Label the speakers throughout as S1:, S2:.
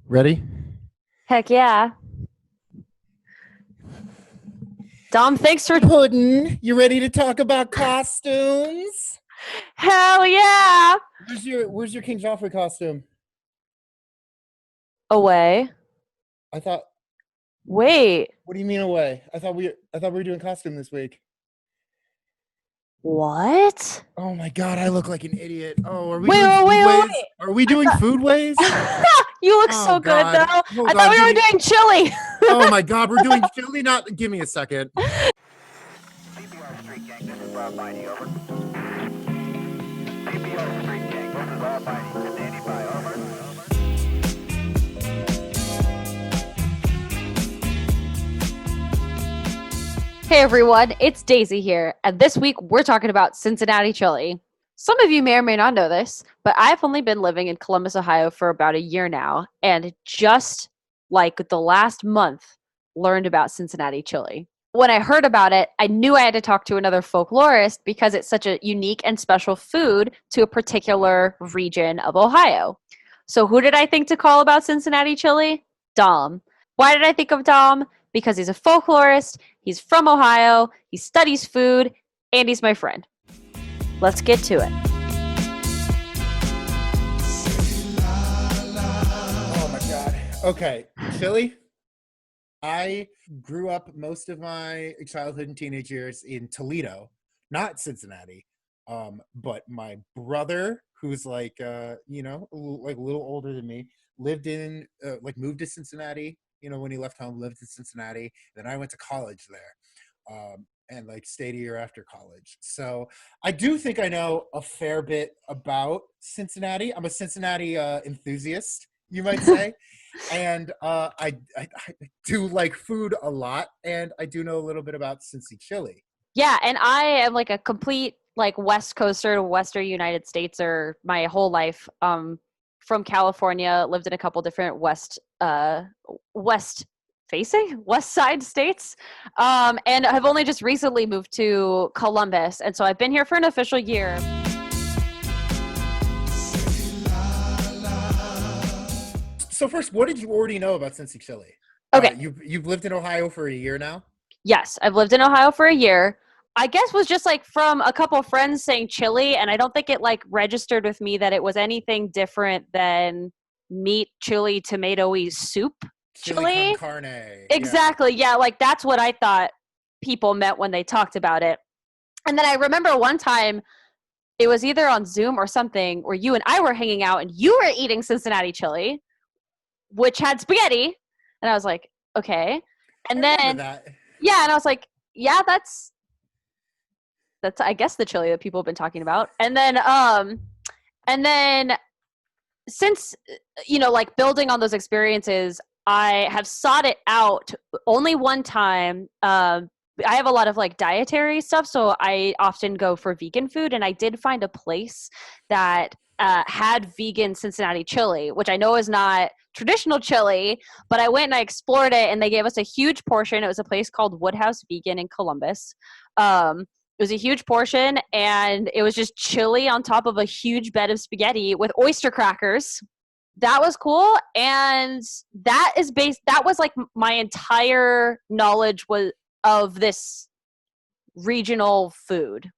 S1: Ready?
S2: Heck yeah. Dom, thanks for.
S1: Puddin', you ready to talk about costumes?
S2: Hell yeah.
S1: Where's your King Joffrey costume?
S2: Away.
S1: I thought
S2: Wait.
S1: what do you mean away? I thought we were doing costume this week.
S2: What?
S1: Oh my god, I look like an idiot. Oh, are we
S2: Wait,
S1: doing
S2: wait, wait, wait,
S1: foodways? Are we
S2: I
S1: doing foodways?
S2: thought. You look
S1: Oh
S2: so good, though.
S1: god.
S2: I
S1: Hold
S2: thought
S1: on,
S2: we
S1: give
S2: were
S1: me
S2: doing chili.
S1: Oh my god, we're doing chili not give me a second.
S3: CPR Street Gang, this is Rob Mighty, over. CPR Street Gang, this is Rob Mighty, to Danny by, over.
S2: Hey everyone, it's Daisy here, and this week we're talking about Cincinnati chili. Some of you may or may not know this, but I've only been living in Columbus, Ohio for about a year now, and just like the last month, learned about Cincinnati chili. When I heard about it, I knew I had to talk to another folklorist because it's such a unique and special food to a particular region of Ohio. So, who did I think to call about Cincinnati chili? Dom. Why did I think of Dom? Because he's a folklorist, he's from Ohio, he studies food, and he's my friend. Let's get to it.
S1: Oh my god. Okay, chili. I grew up most of my childhood and teenage years in Toledo, not Cincinnati. But my brother, who's like a little older than me, lived in moved to Cincinnati. When he left home, lived in Cincinnati. Then I went to college there, and like stayed a year after college. So I do think I know a fair bit about Cincinnati. I'm a Cincinnati enthusiast, you might say. And I do like food a lot, and I do know a little bit about Cincy chili.
S2: Yeah, and I am like a complete like West Coaster, Western United States, or my whole life. From California, lived in a couple different west facing west side states, and I've only just recently moved to Columbus, and so I've been here for an official year.
S1: So first, what did you already know about Cincy chili?
S2: Okay,
S1: You've lived in Ohio for a year now.
S2: yes, I've lived in Ohio for a year. I guess was just like from a couple friends saying chili, and I don't think it like registered with me that it was anything different than meat, chili, tomatoey soup
S1: Chili con
S2: chili.
S1: carne. Yeah.
S2: Exactly. Yeah, like that's what I thought people meant when they talked about it. And then I remember one time it was either on Zoom or something where you and I were hanging out and you were eating Cincinnati chili, which had spaghetti. And I was like, okay.
S1: I
S2: And
S1: remember
S2: then,
S1: that.
S2: yeah, and I was like, yeah, that's I guess the chili that people have been talking about. And then since like building on those experiences, I have sought it out only one time. I have a lot of like dietary stuff, so I often go for vegan food, and I did find a place that had vegan Cincinnati chili, which I know is not traditional chili, but I went and I explored it, and they gave us a huge portion. It was a place called Woodhouse Vegan in Columbus. It was a huge portion, and it was just chili on top of a huge bed of spaghetti with oyster crackers. That was cool, and that was like my entire knowledge was of this regional food.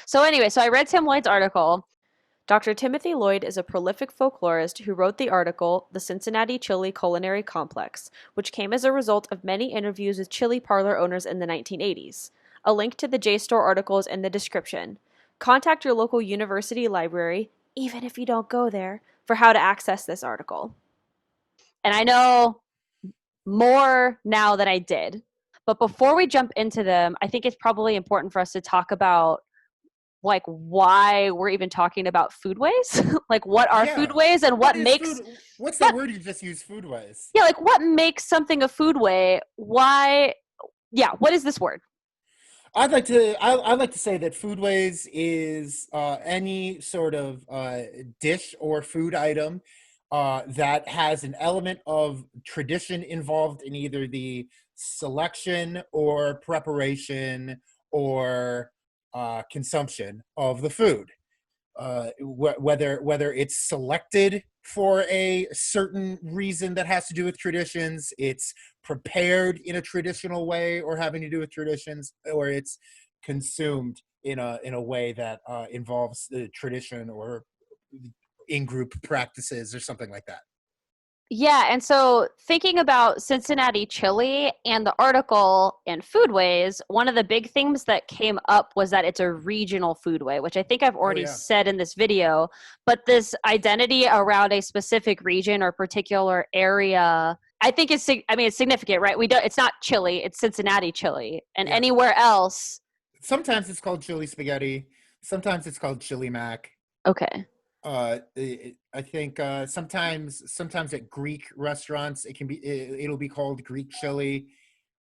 S2: So anyway, so I read Tim Lloyd's article. Dr. Timothy Lloyd is a prolific folklorist who wrote the article The Cincinnati Chili Culinary Complex, which came as a result of many interviews with chili parlor owners in the 1980s. A link to the JSTOR article is in the description. Contact your local university library, even if you don't go there, for how to access this article. And I know more now than I did. But before we jump into them, I think it's probably important for us to talk about like why we're even talking about foodways. Like what are
S1: Yeah.
S2: foodways and
S1: What
S2: what
S1: is
S2: makes
S1: food? What's that
S2: what
S1: word you just used? Foodways.
S2: yeah, like what makes something a foodway? Why yeah, what is this word?
S1: I'd like to say that foodways is any sort of dish or food item that has an element of tradition involved in either the selection or preparation or consumption of the food. Whether it's selected for a certain reason that has to do with traditions. It's prepared in a traditional way or having to do with traditions, or it's consumed in a way that involves the tradition or in-group practices or something like that.
S2: Yeah, and so thinking about Cincinnati chili and the article and foodways, one of the big things that came up was that it's a regional foodway, which I think I've already
S1: yeah.
S2: said in this video. But this identity around a specific region or particular area, I think it's significant, right? It's not chili, it's Cincinnati chili, and
S1: Yeah.
S2: anywhere else.
S1: Sometimes it's called chili spaghetti. Sometimes it's called chili mac.
S2: Okay.
S1: I think sometimes at Greek restaurants it'll be called Greek chili.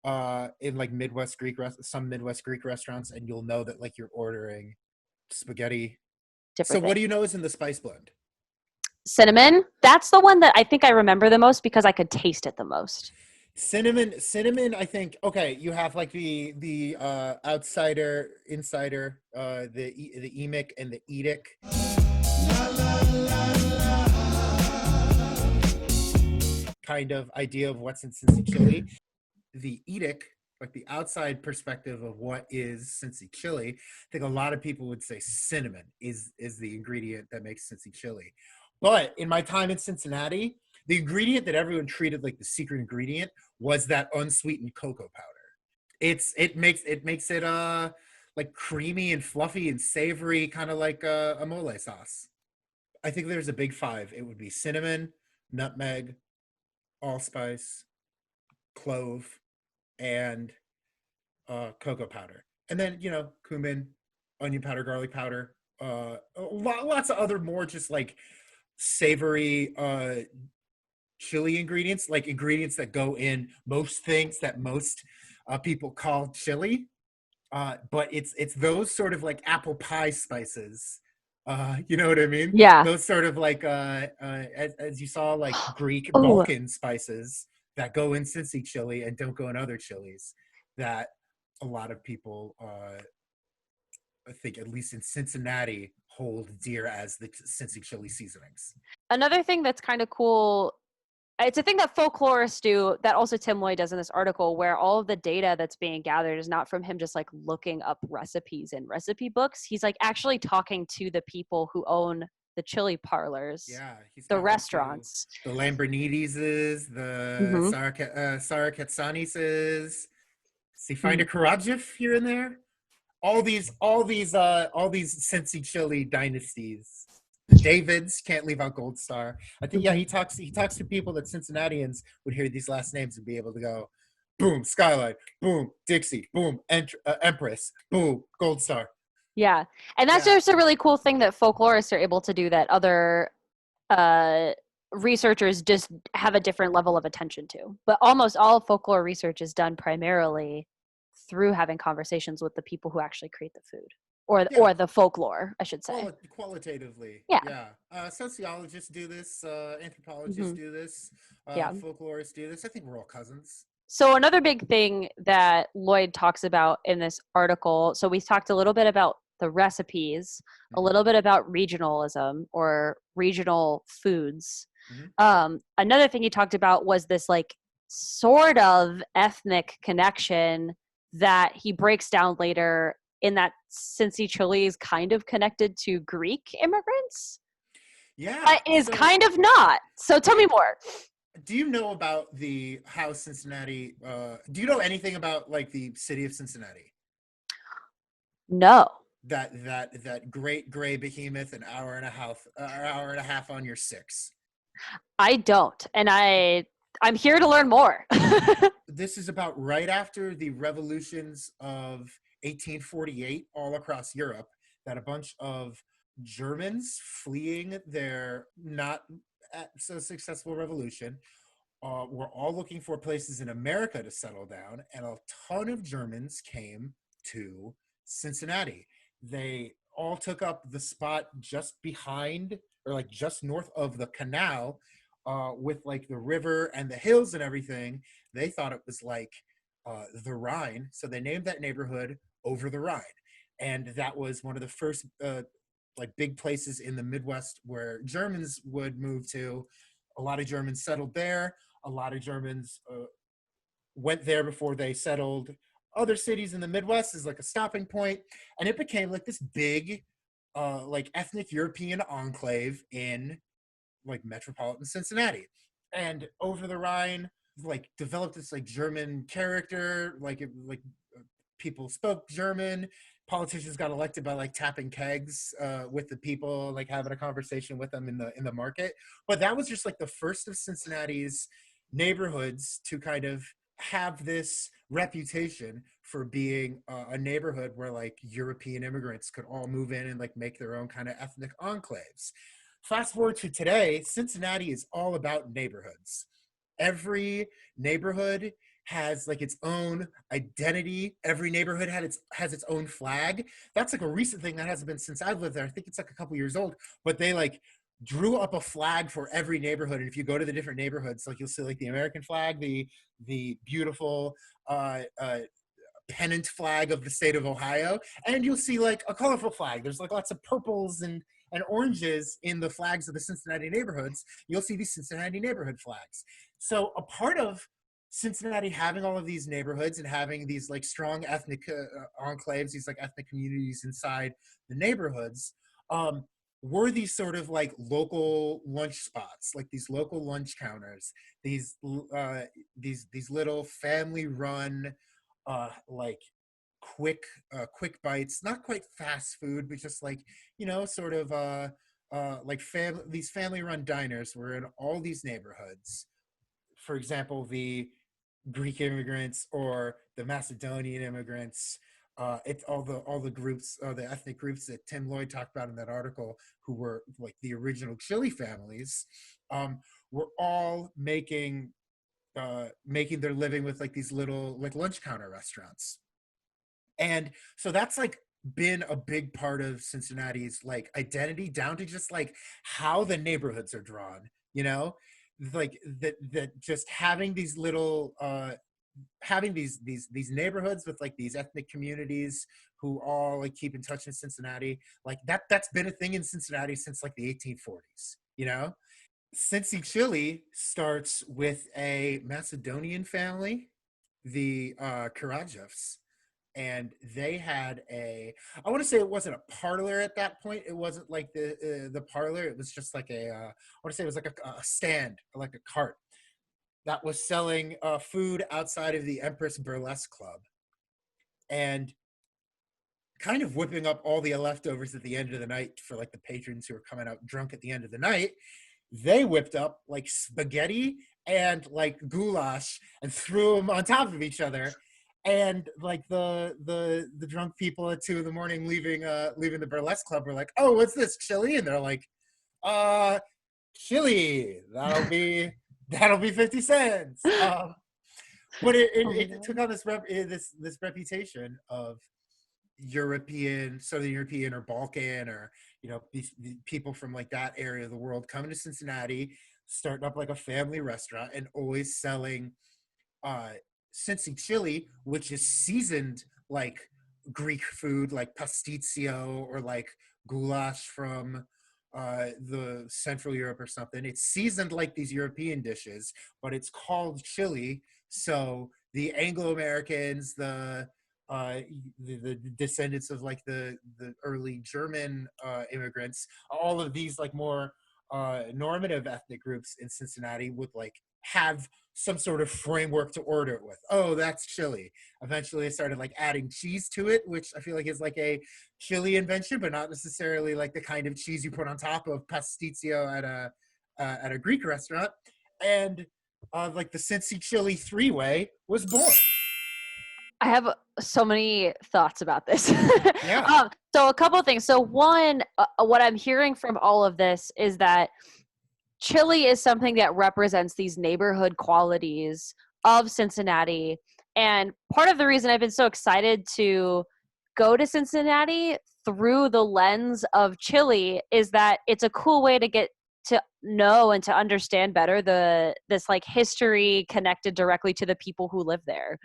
S1: In like some Midwest Greek restaurants, and you'll know that like you're ordering spaghetti.
S2: Different
S1: So what
S2: thing.
S1: do you know is in the spice blend?
S2: Cinnamon. That's the one that I think I remember the most because I could taste it the most.
S1: Cinnamon. I think okay. You have like the outsider, insider, the emic and the edic. Kind of idea of what's in Cincy chili. The edic, like the outside perspective of what is Cincy chili, I think a lot of people would say cinnamon is the ingredient that makes Cincy chili. But in my time in Cincinnati, the ingredient that everyone treated like the secret ingredient was that unsweetened cocoa powder. It makes it like creamy and fluffy and savory, kind of like a mole sauce. I think there's a big five. It would be cinnamon, nutmeg, allspice, clove, and cocoa powder. And then, cumin, onion powder, garlic powder, lots of other more just like savory chili ingredients, like ingredients that go in most things that most people call chili. But it's those sort of like apple pie spices. You know what I mean?
S2: Yeah.
S1: Those sort of like as you saw, like Greek
S2: Oh.
S1: Balkan spices that go in Cincy chili and don't go in other chilies. That a lot of people, I think, at least in Cincinnati, hold dear as the Cincy chili seasonings.
S2: Another thing that's kind of cool, it's a thing that folklorists do that also Tim Lloyd does in this article, where all of the data that's being gathered is not from him just like looking up recipes in recipe books. He's like actually talking to the people who own the chili parlors, the restaurants,
S1: the Lambrinides, the Sarakatsanis, Sifinda Karadzic here and there. All these Cincy chili dynasties. The Davids, can't leave out Gold Star. I think he talks to people that Cincinnatians would hear these last names and be able to go, boom, Skyline, boom, Dixie, boom, Empress, boom, Gold Star.
S2: Yeah, and that's just a really cool thing that folklorists are able to do that other researchers just have a different level of attention to. But almost all folklore research is done primarily through having conversations with the people who actually create the food. Or the folklore, I should say.
S1: Qualitatively.
S2: Yeah.
S1: Sociologists do this. Anthropologists do this. Folklorists do this. I think we're all cousins.
S2: So another big thing that Lloyd talks about in this article, so we talked a little bit about the recipes, a little bit about regionalism or regional foods. Another thing he talked about was this like sort of ethnic connection that he breaks down later in that Cincy chili is kind of connected to Greek immigrants.
S1: Yeah.
S2: But is kind of not. So tell me more.
S1: Do you know about how Cincinnati, do you know anything about like the city of Cincinnati?
S2: No.
S1: That great gray behemoth, an hour and a half on your 6.
S2: I don't. And I'm here to learn more.
S1: This is about right after the revolutions of 1848 all across Europe, that a bunch of Germans fleeing their not so successful revolution were all looking for places in America to settle down, and a ton of Germans came to Cincinnati. They all took up the spot just behind, or like just north of the canal, with like the river and the hills and everything. They thought it was like the Rhine, so they named that neighborhood Over the Rhine, and that was one of the first like big places in the Midwest where Germans would move to. A lot of Germans settled there. A lot of Germans went there before they settled other cities in the Midwest as like a stopping point, and it became like this big, like ethnic European enclave in like metropolitan Cincinnati. And over the Rhine, like developed this like German character, like people spoke German. Politicians got elected by like tapping kegs with the people, like having a conversation with them in the market. But that was just like the first of Cincinnati's neighborhoods to kind of have this reputation for being a neighborhood where like European immigrants could all move in and like make their own kind of ethnic enclaves. Fast forward to today, Cincinnati is all about neighborhoods. Every neighborhood has like its own identity. Every neighborhood has its own flag. That's like a recent thing that hasn't been since I've lived there. I think it's like a couple years old, but they like drew up a flag for every neighborhood. And if you go to the different neighborhoods, like you'll see like the American flag, the beautiful pennant flag of the state of Ohio, and you'll see like a colorful flag. There's like lots of purples and oranges in the flags of the Cincinnati neighborhoods. You'll see these Cincinnati neighborhood flags. So a part of Cincinnati having all of these neighborhoods and having these like strong ethnic enclaves, these like ethnic communities inside the neighborhoods, were these sort of like local lunch spots, like these local lunch counters, these little family run, like quick bites, not quite fast food, but just like, sort of like these family run diners were in all these neighborhoods. For example, the Greek immigrants or the Macedonian immigrants, it's all the groups, the ethnic groups that Tim Lloyd talked about in that article, who were like the original Chile families, were all making their living with like these little like lunch counter restaurants. And so that's like been a big part of Cincinnati's like identity, down to just like how the neighborhoods are drawn, like that just having these little having these neighborhoods with like these ethnic communities who all like keep in touch in Cincinnati, like that's been a thing in Cincinnati since like the 1840s. Cincy Chili starts with a Macedonian family, the Karajevs, and they had I want to say it wasn't a parlor at that point. It wasn't like the parlor. It was just like I want to say it was like a stand, like a cart that was selling food outside of the Empress Burlesque Club, and kind of whipping up all the leftovers at the end of the night for like the patrons who were coming out drunk at the end of the night. They whipped up like spaghetti and like goulash and threw them on top of each other. And like the drunk people at 2 a.m. leaving the burlesque club were like, "Oh, what's this, chili?" And they're like, "Chili. That'll be 50 cents." But it took on this reputation of Southern European or Balkan, or these people from like that area of the world coming to Cincinnati, starting up like a family restaurant and always selling Cincy chili, which is seasoned like Greek food, like pastitsio or like goulash from the Central Europe or something. It's seasoned like these European dishes, but it's called chili. So the Anglo-Americans, the descendants of like the early German immigrants, all of these like more normative ethnic groups in Cincinnati would like have some sort of framework to order it with. Oh, that's chili. Eventually I started like adding cheese to it, which I feel like is like a chili invention, but not necessarily like the kind of cheese you put on top of pastitsio at a Greek restaurant. And like the Cincy chili three-way was born.
S2: I have so many thoughts about this.
S1: Yeah.
S2: So a couple of things. So one, what I'm hearing from all of this is that chili is something that represents these neighborhood qualities of Cincinnati. And part of the reason I've been so excited to go to Cincinnati through the lens of chili is that it's a cool way to get to know and to understand better this like history connected directly to the people who live there.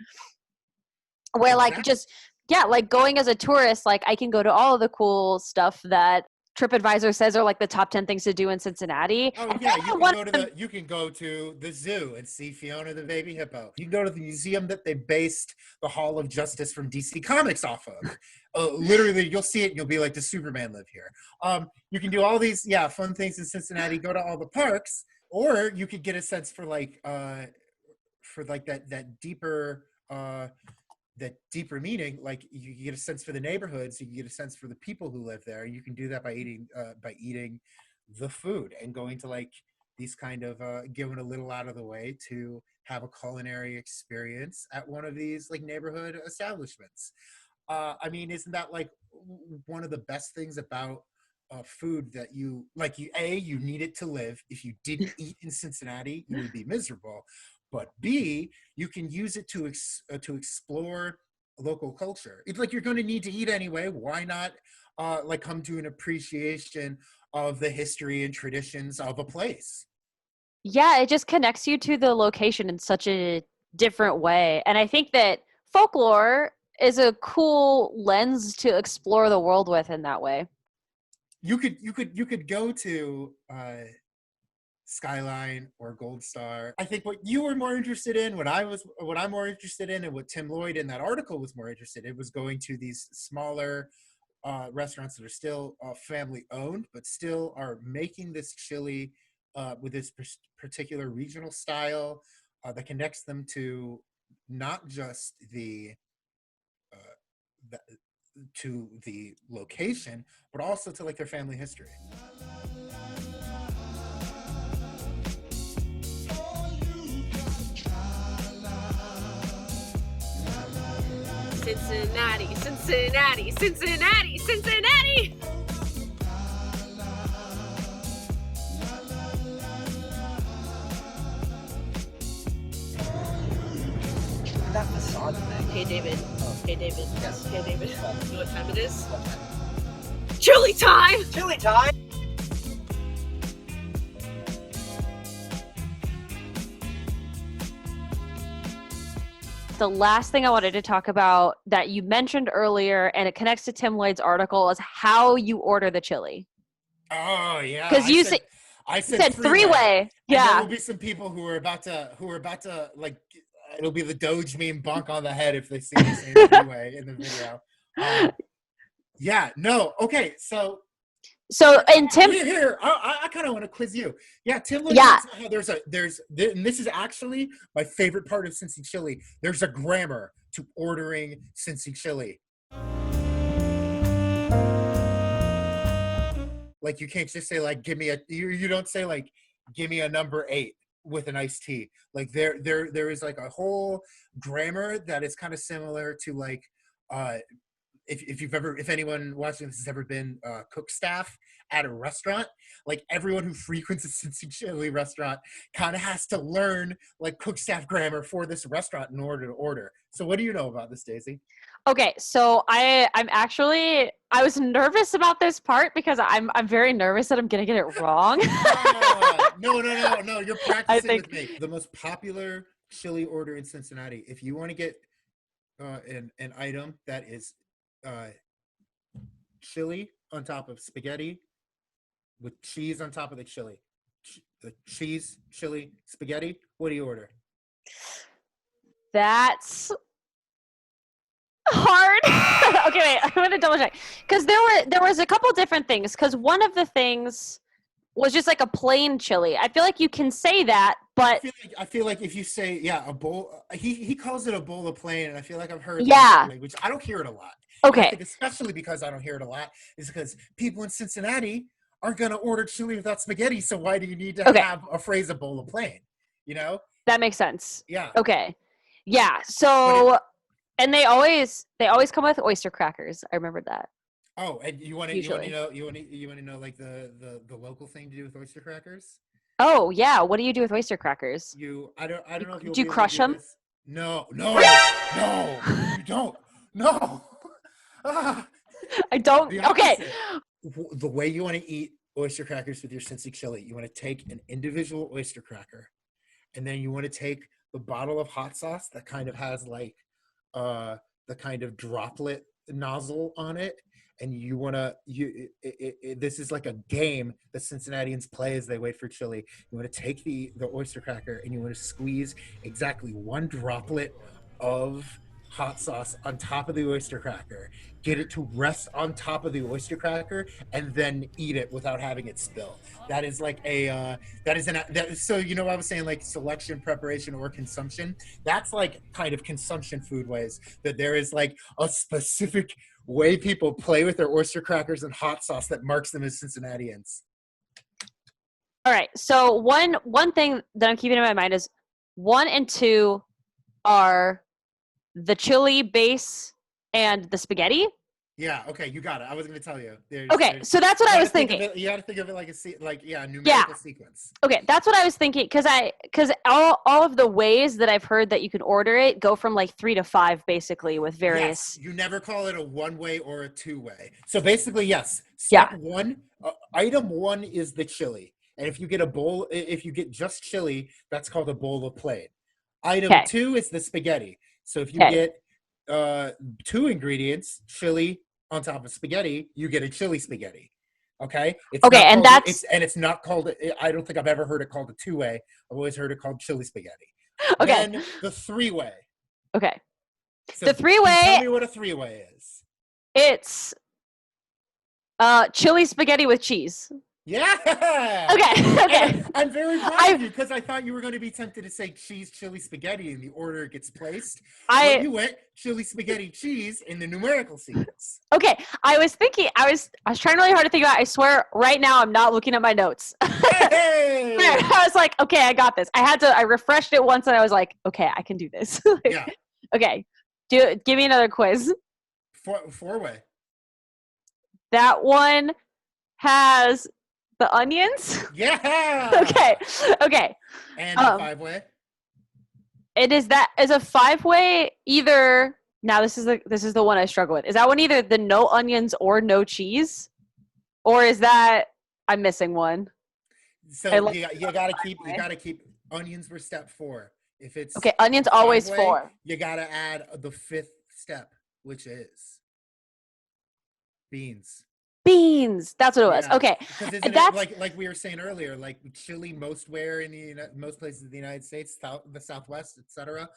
S2: Where like just, yeah, like going as a tourist, like I can go to all of the cool stuff that TripAdvisor says are like the top 10 things to do in Cincinnati.
S1: Oh
S2: And
S1: yeah,
S2: then
S1: you can
S2: one
S1: go
S2: of
S1: to
S2: them-
S1: you can go to the zoo and see Fiona the baby hippo. You can go to the museum that they based the Hall of Justice from DC Comics off of. Literally, you'll see it and you'll be like, does Superman live here? You can do all these fun things in Cincinnati. Go to all the parks, or you could get a sense for that deeper meaning. Like you can get a sense for the neighborhoods, you can get a sense for the people who live there. You can do that by eating the food and going to like these kind of going a little out of the way to have a culinary experience at one of these like neighborhood establishments. I mean, isn't that like one of the best things about food that you like? You need it to live. If you didn't eat in Cincinnati, you would be miserable. But B, you can use it to explore local culture. It's like you're going to need to eat anyway. Why not like come to an appreciation of the history and traditions of a place?
S2: Yeah, it just connects you to the location in such a different way. And I think that folklore is a cool lens to explore the world with in that way.
S1: You could go to Skyline or Gold Star. I think what you were more interested in, what I'm more interested in, and what Tim Lloyd in that article was more interested in was going to these smaller restaurants that are still family owned, but still are making this chili with this particular regional style that connects them to not just uh, the to the location, but also to like their family history.
S4: Cincinnati, Cincinnati, Cincinnati, Cincinnati!
S5: That facade thing.
S4: Hey David. Hey David.
S5: Yes.
S4: Hey David. You know what time it is? Chili time!
S5: Chili time!
S2: The last thing I wanted to talk about that you mentioned earlier, and it connects to Tim Lloyd's article, is how you order the chili.
S1: Oh yeah,
S2: Because you said three-way.
S1: And there
S2: Yeah.
S1: will be some people who are about to like. It'll be the Doge meme bonk on the head if they see the same three-way in the video. Yeah. No. Okay. So
S2: And Tim,
S1: here, I kind of want to quiz you. Yeah, Tim Lloyd
S2: Yeah.
S1: talks about how and this is actually my favorite part of Cincy chili. There's a grammar to ordering Cincy chili. Like you can't just say like give me a you don't say like give me a number 8 with an iced tea. Like there is like a whole grammar that is kind of similar to like if anyone watching this has ever been cook staff at a restaurant, like everyone who frequents a Cincy chili restaurant kind of has to learn like cook staff grammar for this restaurant in order to order. So what do you know about this, Daisy?
S2: okay, so I was nervous about this part because I'm very nervous that I'm gonna get it wrong.
S1: No. You're practicing
S2: think-
S1: with me. The most popular chili order in Cincinnati. If you want to get an item that is chili on top of spaghetti with cheese on top of the chili, the cheese, chili, spaghetti. What do you order?
S2: That's hard. Okay, wait. I'm gonna double check because there was a couple different things. Because one of the things was just like a plain chili. I feel like you can say that, but
S1: I feel like if you say a bowl, he calls it a bowl of plain, and I feel like I've heard
S2: Yeah.
S1: that, which I don't hear it a lot. And I
S2: okay.
S1: think especially because I don't hear it a lot is because people in Cincinnati aren't gonna order chili without spaghetti. So why do you need to
S2: Okay.
S1: have a phrase a bowl of plain? You know?
S2: That makes sense.
S1: Yeah.
S2: Okay. Yeah. So, and they always come with oyster crackers. I remember that.
S1: Oh, and you want to
S2: Usually.
S1: know like the local thing to do with oyster crackers?
S2: Oh yeah. What do you do with oyster crackers?
S1: I don't know if you'll
S2: Do you
S1: be able to
S2: crush
S1: do
S2: 'em?
S1: this. No, you don't. No. Ah.
S2: I don't.
S1: The
S2: Okay.
S1: opposite. The way you want to eat oyster crackers with your Cincy chili, you want to take an individual oyster cracker, and then you want to take the bottle of hot sauce that kind of has like the kind of droplet nozzle on it, and you want to this is like a game that Cincinnatians play as they wait for chili. You want to take the oyster cracker and you want to squeeze exactly one droplet of hot sauce on top of the oyster cracker, get it to rest on top of the oyster cracker, and then eat it without having it spill. That is like so you know what I was saying, like selection, preparation, or consumption. That's like kind of consumption food ways, that there is like a specific way people play with their oyster crackers and hot sauce that marks them as Cincinnatians.
S2: All right. So one thing that I'm keeping in my mind is 1 and 2 are the chili base and the spaghetti.
S1: Yeah, okay, you got it. I was going to tell you.
S2: Okay, so that's what I was thinking.
S1: You got to think of it like a numerical sequence.
S2: Okay, that's what I was thinking, because all of the ways that I've heard that you can order it go from like 3 to 5 basically with various.
S1: Yes, you never call it a one-way or a two-way. So basically, yes. Step 1, item 1 is the chili, and if you get just chili, that's called a bowl of plate. Item 2 is the spaghetti. So if you get 2 ingredients, chili on top of spaghetti, you get a chili spaghetti. Okay. It's not called. I don't think I've ever heard it called a 2-way. I've always heard it called chili spaghetti.
S2: Okay.
S1: Then the 3-way.
S2: Okay.
S1: So
S2: the 3-way.
S1: Tell me what a 3-way is.
S2: It's chili spaghetti with cheese.
S1: Yeah.
S2: Okay.
S1: I'm very proud of you, because I thought you were going to be tempted to say cheese, chili, spaghetti in the order it gets placed. You went chili, spaghetti, cheese in the numerical sequence.
S2: Okay. I was trying really hard to think about it. I swear right now I'm not looking at my notes.
S1: Hey!
S2: I was like, okay, I got this. I refreshed it once and I was like, okay, I can do this.
S1: Yeah.
S2: Okay. Give me another quiz.
S1: 4-way.
S2: That one has the onions.
S1: Yeah.
S2: Okay.
S1: And a 5-way.
S2: It is a 5-way either. Now this is the one I struggle with. Is that one either the no onions or no cheese, or is that I'm missing one?
S1: So you gotta keep onions were step 4. If it's
S2: okay, onions always 4.
S1: You gotta add the 5th step, which is beans.
S2: Beans. That's what it was.
S1: Yeah.
S2: Okay.
S1: Because isn't it like we were saying earlier, like chili most places in the United States, the Southwest, etc.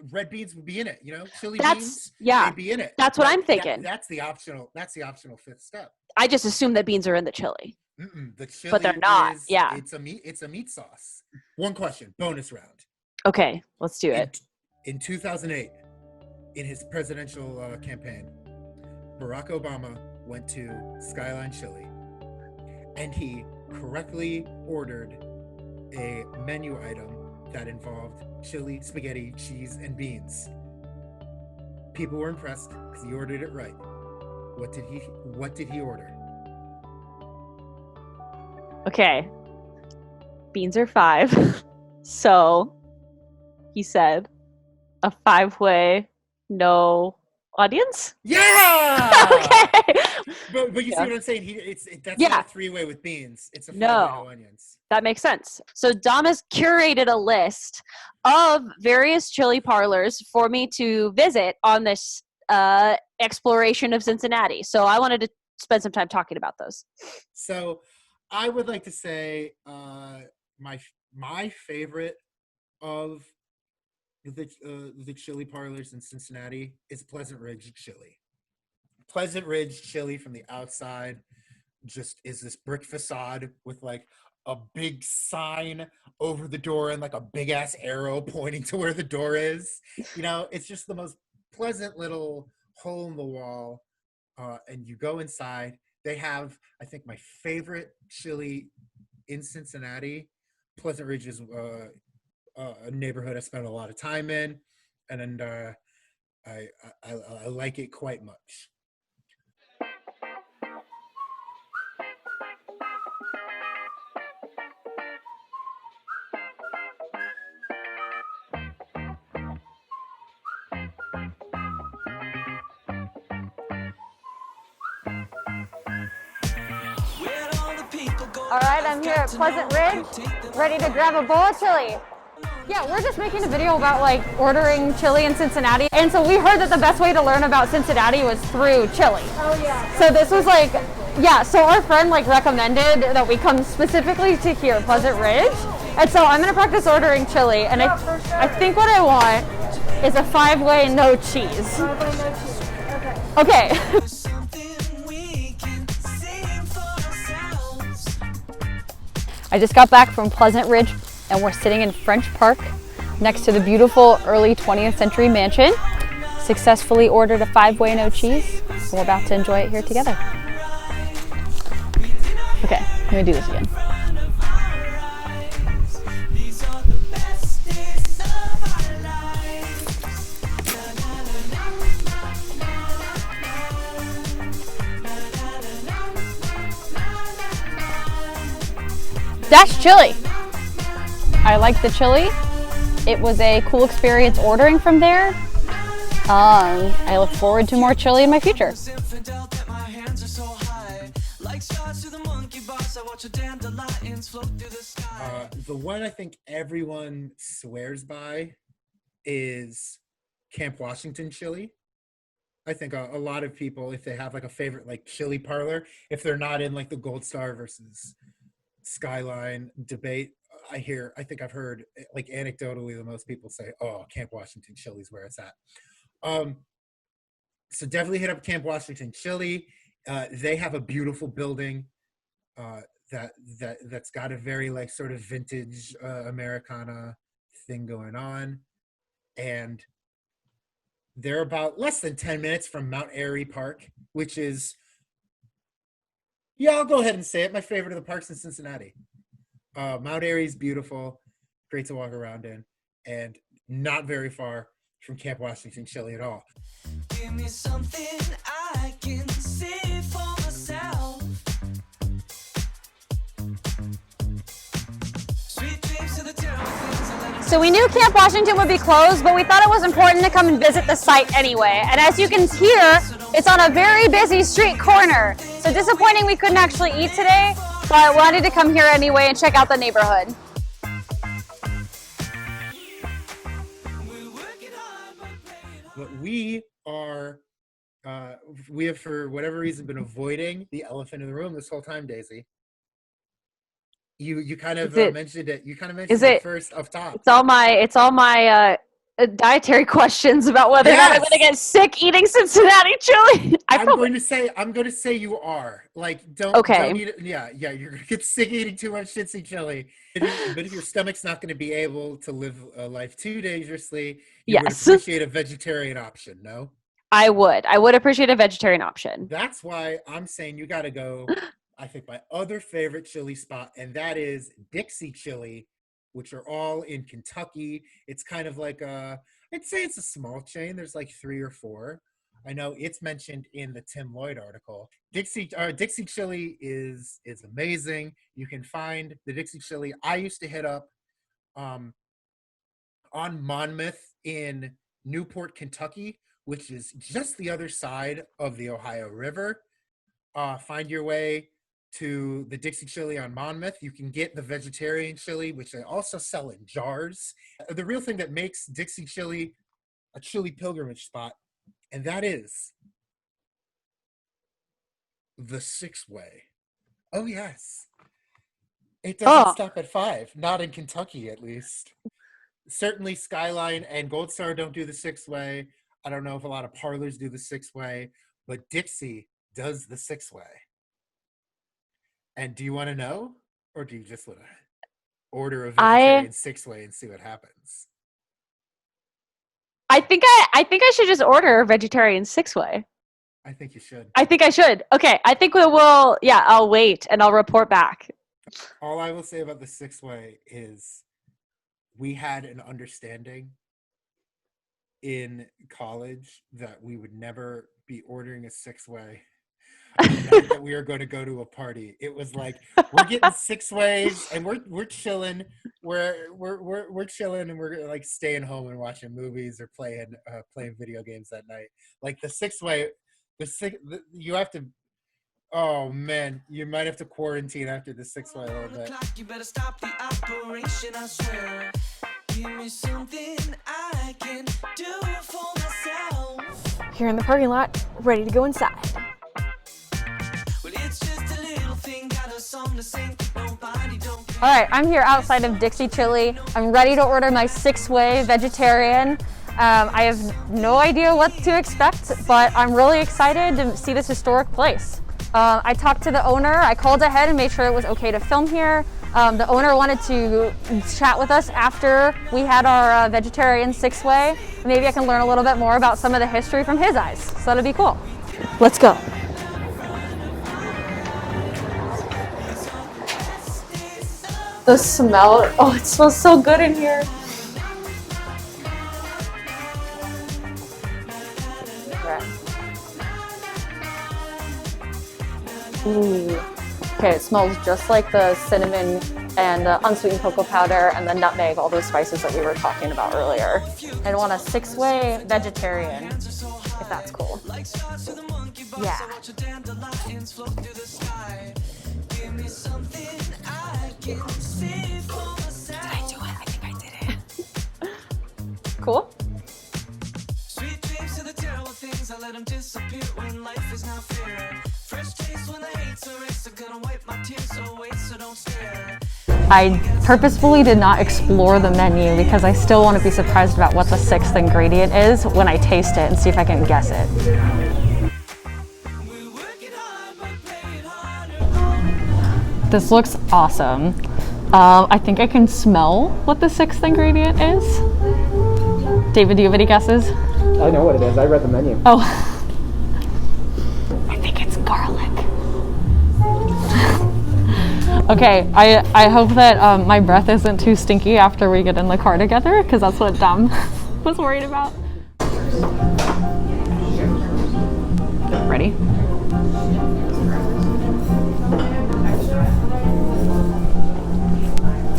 S1: Red beans would be in it. Chili beans.
S2: Yeah.
S1: They'd be in it.
S2: That's what I'm thinking.
S1: That's the optional 5th step.
S2: I just assume that beans are in the chili.
S1: The chili,
S2: but they're not. Yeah.
S1: It's a meat sauce. One question, bonus round.
S2: Okay, let's do it.
S1: In 2008, in his presidential campaign, Barack Obama went to Skyline Chili, and he correctly ordered a menu item that involved chili, spaghetti, cheese, and beans. People were impressed because he ordered it right. What did he order?
S2: Okay. Beans are 5. So he said a 5-way, no onions?
S1: Yeah.
S2: Okay.
S1: But you see what I'm saying? That's not a 3-way with beans. It's a 5-way no onions.
S2: That makes sense. So Dom has curated a list of various chili parlors for me to visit on this exploration of Cincinnati. So I wanted to spend some time talking about those.
S1: So I would like to say my favorite of the chili parlors in Cincinnati is Pleasant Ridge Chili. Pleasant Ridge Chili from the outside just is this brick facade with like a big sign over the door and like a big ass arrow pointing to where the door is. It's just the most pleasant little hole in the wall. And you go inside. They have, I think, my favorite chili in Cincinnati. Pleasant Ridge is a neighborhood I spent a lot of time in, and I like it quite much.
S6: All right, I'm here at Pleasant Ridge, ready to grab a bowl of chili. Yeah, we're just making a video about like ordering chili in Cincinnati. And so we heard that the best way to learn about Cincinnati was through chili. Oh yeah. So this was like, yeah, so our friend like recommended that we come specifically to here, Pleasant Ridge. And so I'm gonna practice ordering chili. And I think what I want is a 5-way no cheese. 5-way no cheese, okay. I just got back from Pleasant Ridge and we're sitting in French Park next to the beautiful early 20th century mansion. Successfully ordered a 5-way no cheese. So we're about to enjoy it here together. Okay, let me do this again. That's chili. I like the chili. It was a cool experience ordering from there. I look forward to more chili in my future.
S1: The one I think everyone swears by is Camp Washington chili. I think a lot of people, if they have like a favorite like chili parlor, if they're not in like the Gold Star versus Skyline debate, I think I've heard like anecdotally the most people say, oh, Camp Washington chili's where it's at. So definitely hit up Camp Washington chili. They have a beautiful building that's got a very like sort of vintage Americana thing going on. And they're about less than 10 minutes from Mount Airy Park, which is, yeah, I'll go ahead and say it, my favorite of the parks in Cincinnati. Mount Airy is beautiful, great to walk around in, and not very far from Camp Washington chili at all. Give me something I can see for myself.
S6: So we knew Camp Washington would be closed, but we thought it was important to come and visit the site anyway. And as you can hear, it's on a very busy street corner. So disappointing we couldn't actually eat today, but wanted to come here anyway and check out the neighborhood.
S1: But we have for whatever reason been avoiding the elephant in the room this whole time, Daisy. You kind of mentioned it. You kind of mentioned it first up top.
S2: It's all my dietary questions about whether or not I'm going to get sick eating Cincinnati chili.
S1: I'm going to say you are. Like, don't eat it. Yeah, you're going to get sick eating too much Cincy chili. But if your stomach's not going to be able to live a life too dangerously, you would appreciate a vegetarian option, no?
S2: I would appreciate a vegetarian option.
S1: That's why I'm saying you got to go, I think, my other favorite chili spot, and that is Dixie Chili, which are all in Kentucky. It's kind of like I'd say it's a small chain. There's like 3 or 4. I know it's mentioned in the Tim Lloyd article. Dixie Chili is amazing. You can find the Dixie Chili. I used to hit up on Monmouth in Newport, Kentucky, which is just the other side of the Ohio River. Find your way to the Dixie Chili on Monmouth. You can get the vegetarian chili, which they also sell in jars. The real thing that makes Dixie Chili a chili pilgrimage spot, and that is the 6-way. Oh, yes. It doesn't stop at 5, not in Kentucky, at least. Certainly Skyline and Gold Star don't do the 6-way. I don't know if a lot of parlors do the 6-way, but Dixie does the 6-way. And do you want to know, or do you just want to order a vegetarian 6-way and see what happens?
S2: I think I should just order a vegetarian 6-way.
S1: I think you should.
S2: I think I should. Okay, I think we will. Yeah, I'll wait and I'll report back.
S1: All I will say about the 6-way is we had an understanding in college that we would never be ordering a 6-way that we are going to go to a party. It was like, we're getting 6-ways and we're chilling. We're chilling and we're like staying home and watching movies or playing video games that night. Like the 6-way, you have to. Oh man, you might have to quarantine after the 6-way a little bit. You better stop the operation, I swear.
S6: Here in the parking lot, ready to go inside. All right, I'm here outside of Dixie Chili. I'm ready to order my 6-way vegetarian. I have no idea what to expect, but I'm really excited to see this historic place. I talked to the owner. I called ahead and made sure it was okay to film here. The owner wanted to chat with us after we had our vegetarian 6-way. Maybe I can learn a little bit more about some of the history from his eyes. So that'll be cool. Let's go. The smell, oh, it smells so good in here. Ooh. Okay, it smells just like the cinnamon and the unsweetened cocoa powder and the nutmeg, all those spices that we were talking about earlier. I want a 6-way vegetarian, if that's cool. Yeah. Did I do it? I think I did it. Cool. Sweet dreams to the terrible things, I let them disappear when life is not fair. Fresh taste when the hate's erased, I'm gonna wipe my tears away, so don't stare. I purposefully did not explore the menu because I still want to be surprised about what the 6th ingredient is when I taste it and see if I can guess it. This looks awesome. I think I can smell what the 6th ingredient is. David, do you have any guesses?
S5: I know what it is. I read the menu.
S6: Oh. I think it's garlic. Okay, I hope that my breath isn't too stinky after we get in the car together, because that's what Dom was worried about. Ready?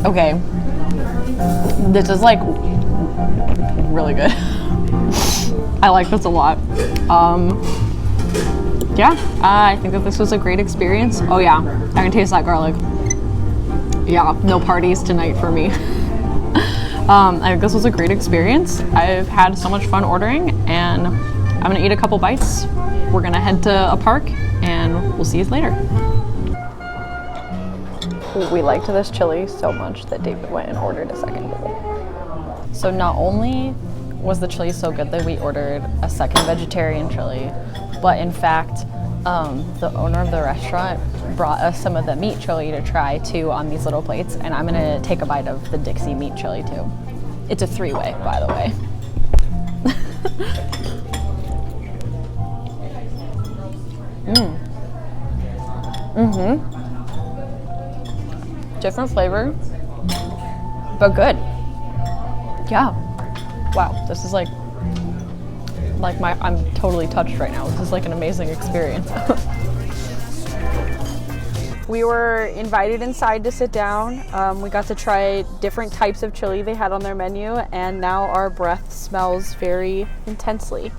S6: Okay, this is like really good. I like this a lot. Yeah, I think that this was a great experience. Oh yeah, I can taste that garlic. Yeah, no parties tonight for me. I think this was a great experience. I've had so much fun ordering, and I'm gonna eat a couple bites. We're gonna head to a park, and we'll see you later. We liked this chili so much that David went and ordered a second bowl. So not only was the chili so good that we ordered a second vegetarian chili, but in fact, the owner of the restaurant brought us some of the meat chili to try too on these little plates, and I'm gonna take a bite of the Dixie meat chili too. It's a 3-way, by the way. Different flavor, but good. Yeah. Wow, this is like I'm totally touched right now. This is like an amazing experience. We were invited inside to sit down. We got to try different types of chili they had on their menu, and now our breath smells very intensely.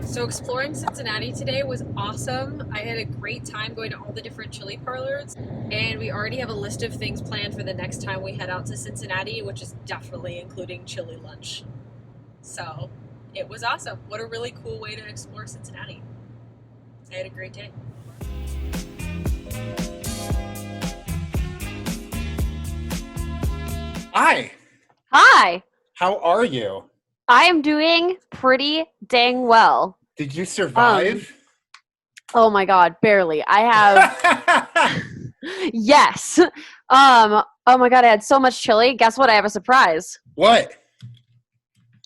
S4: So exploring Cincinnati today was awesome. I had a great time going to all the different chili parlors, and we already have a list of things planned for the next time we head out to Cincinnati, which is definitely including chili lunch. So it was awesome. What a really cool way to explore Cincinnati. I had a great day.
S1: Hi,
S2: Hi,
S1: how are you?
S2: I am doing pretty dang well.
S1: Did you survive?
S2: Oh my God, barely. I have, yes. Oh my God, I had so much chili. Guess what? I have a surprise.
S1: What?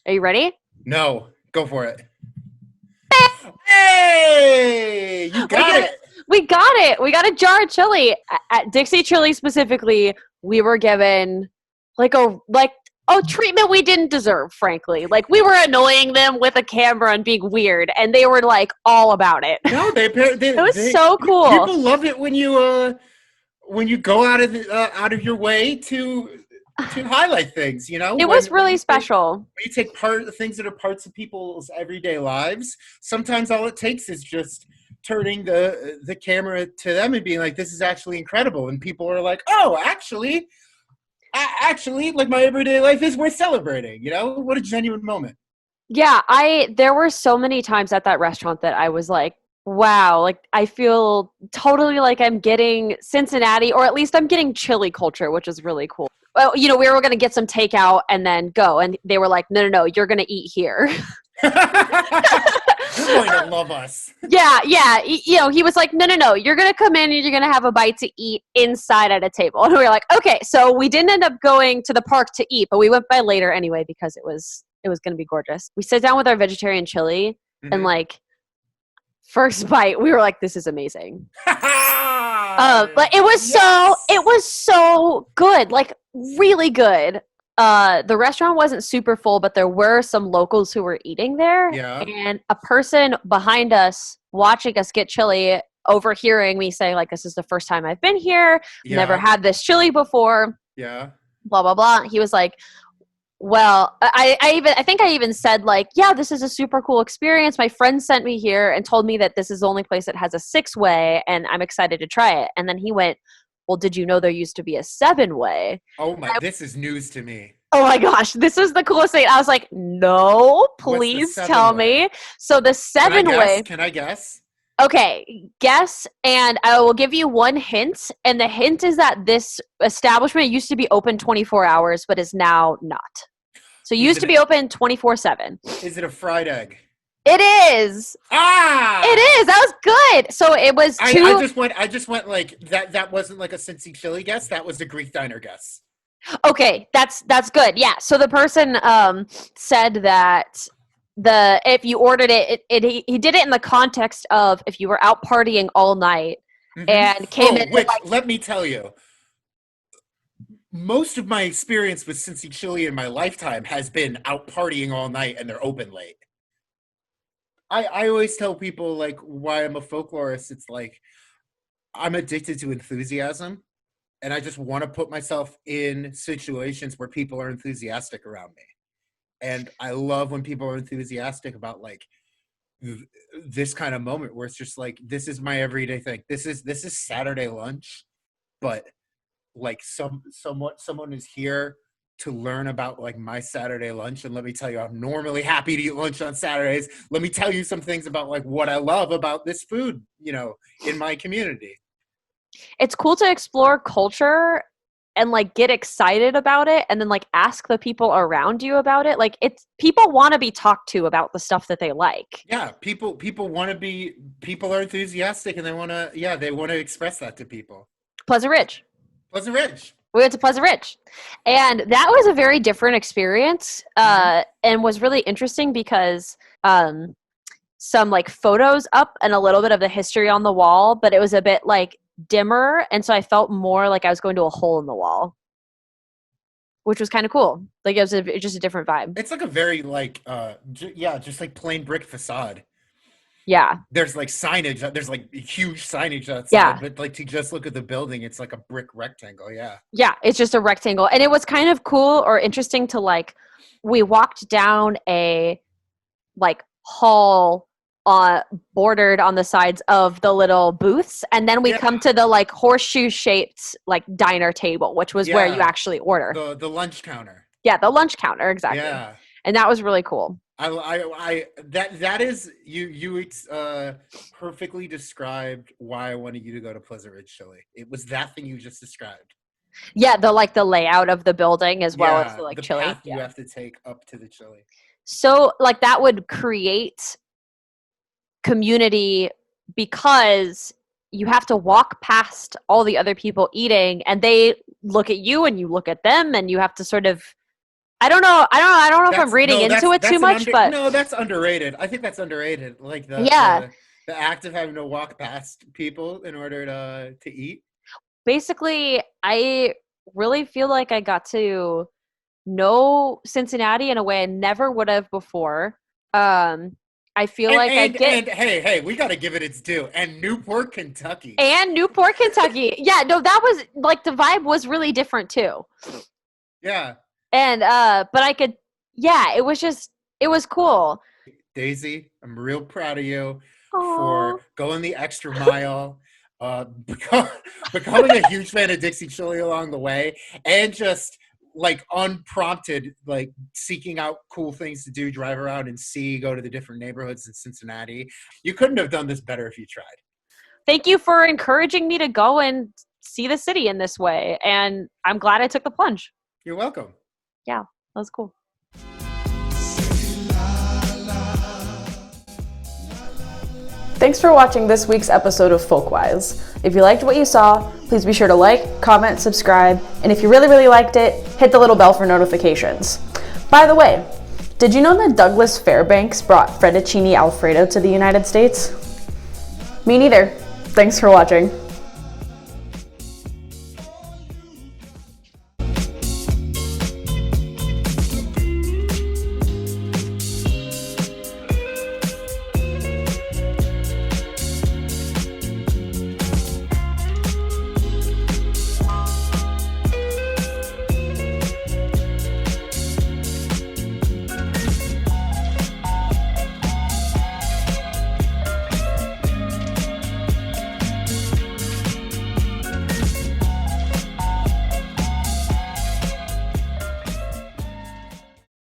S2: Are you ready?
S1: No, go for it. Hey, you got it.
S2: We got it. We got a jar of chili. At Dixie Chili specifically, we were given like treatment we didn't deserve, frankly. Like, we were annoying them with a camera and being weird, and they were like all about it.
S1: No,
S2: It was so cool.
S1: People love it when you go out of your way to highlight things. You know,
S2: It was really special.
S1: When you take things that are parts of people's everyday lives. Sometimes all it takes is just turning the camera to them and being like, "This is actually incredible," and people are like, "Oh, actually, like my everyday life is worth celebrating." You know, what a genuine moment.
S2: Yeah, there were so many times at that restaurant that I was like, wow, like I feel totally like I'm getting Cincinnati, or at least I'm getting chili culture, which is really cool. Well, you know, we were going to get some takeout and then go, and they were like, no, you're going to eat here.
S1: You're going to love us.
S2: Yeah. You know, he was like, no, you're going to come in and you're going to have a bite to eat inside at a table. And we were like, okay. So we didn't end up going to the park to eat, but we went by later anyway because it was going to be gorgeous. We sat down with our vegetarian chili and like first bite, we were like, this is amazing. But it was so good, like really good. The restaurant wasn't super full, but there were some locals who were eating there.
S1: Yeah.
S2: And a person behind us watching us get chili, overhearing me say, like, this is the first time I've been here.
S1: Yeah.
S2: Never had this chili before.
S1: Yeah.
S2: Blah, blah, blah. He was like, well, I think I even said, like, yeah, this is a super cool experience. My friend sent me here and told me that this is the only place that has a 6-way, and I'm excited to try it. And then he went, well, did you know there used to be a 7-way?
S1: Oh my, this is news to me.
S2: Oh my gosh, this is the coolest thing. I was like, no, please tell me. So the 7-way.
S1: Can I guess?
S2: Okay, guess, and I will give you one hint. And the hint is that this establishment used to be open 24 hours, but is now not. So it used to be open 24/7.
S1: Is it a fried egg?
S2: It is.
S1: Ah!
S2: It is. That was good. So it was two.
S1: I just went like that. That wasn't like a Cincy chili guess. That was a Greek diner guess.
S2: Okay, that's good. Yeah. So the person said that if you ordered it, he did it in the context of if you were out partying all night and came in.
S1: Which, let me tell you, most of my experience with Cincy chili in my lifetime has been out partying all night and they're open late. I always tell people, like, why I'm a folklorist. It's like I'm addicted to enthusiasm, and I just want to put myself in situations where people are enthusiastic around me. And I love when people are enthusiastic about like this kind of moment where it's just like, this is my everyday thing. This is Saturday lunch, but like someone is here to learn about like my Saturday lunch. And let me tell you, I'm normally happy to eat lunch on Saturdays. Let me tell you some things about like what I love about this food, you know, in my community.
S2: It's cool to explore culture and like get excited about it and then like ask the people around you about it. Like people want to be talked to about the stuff that they like.
S1: Yeah, people are enthusiastic and they want to express that to people.
S2: Pleasant Ridge.
S1: We
S2: went to Pleasant Ridge, and that was a very different experience, and was really interesting because some like photos up and a little bit of the history on the wall, but it was a bit like dimmer, and so I felt more like I was going to a hole in the wall, which was kind of cool. Like it was just a different vibe.
S1: It's like a very like just like plain brick facade.
S2: Yeah.
S1: There's like signage. There's like huge signage outside.
S2: Yeah.
S1: But like to just look at the building, it's like a brick rectangle. Yeah.
S2: Yeah, it's just a rectangle, and it was kind of cool or interesting to like. We walked down a like hall bordered on the sides of the little booths, and then we come to the like horseshoe shaped like diner table, which was where you actually order
S1: the lunch counter.
S2: Yeah, the lunch counter, exactly.
S1: Yeah,
S2: and that was really cool.
S1: That is you perfectly described why I wanted you to go to Pleasant Ridge Chili. It was that thing you just described.
S2: Yeah, the layout of the building as well as the like chili.
S1: Path you have to take up to the chili.
S2: So like that would create community because you have to walk past all the other people eating and they look at you and you look at them and you have to sort of I don't know if I'm reading into it too much, but
S1: no, that's underrated. I think that's underrated. Like the act of having to walk past people in order to eat.
S2: Basically, I really feel like I got to know Cincinnati in a way I never would have before. I feel like I get.
S1: And hey, we got to give it its due. And Newport, Kentucky.
S2: And Newport, Kentucky. Yeah, no, that was like the vibe was really different too.
S1: Yeah.
S2: And but I could, yeah, it was cool.
S1: Daisy, I'm real proud of you
S2: Aw.
S1: for going the extra mile, becoming a huge fan of Dixie Chili along the way, and just like unprompted, like seeking out cool things to do, drive around and see, go to the different neighborhoods in Cincinnati. You couldn't have done this better if you tried.
S2: Thank you for encouraging me to go and see the city in this way. And I'm glad I took the plunge.
S1: You're welcome.
S2: Yeah, that was cool.
S7: Thanks for watching this week's episode of Folkwise. If you liked what you saw, please be sure to like, comment, subscribe, and if you really, really liked it, hit the little bell for notifications. By the way, did you know that Douglas Fairbanks brought fettuccine alfredo to the United States? Me neither. Thanks for watching.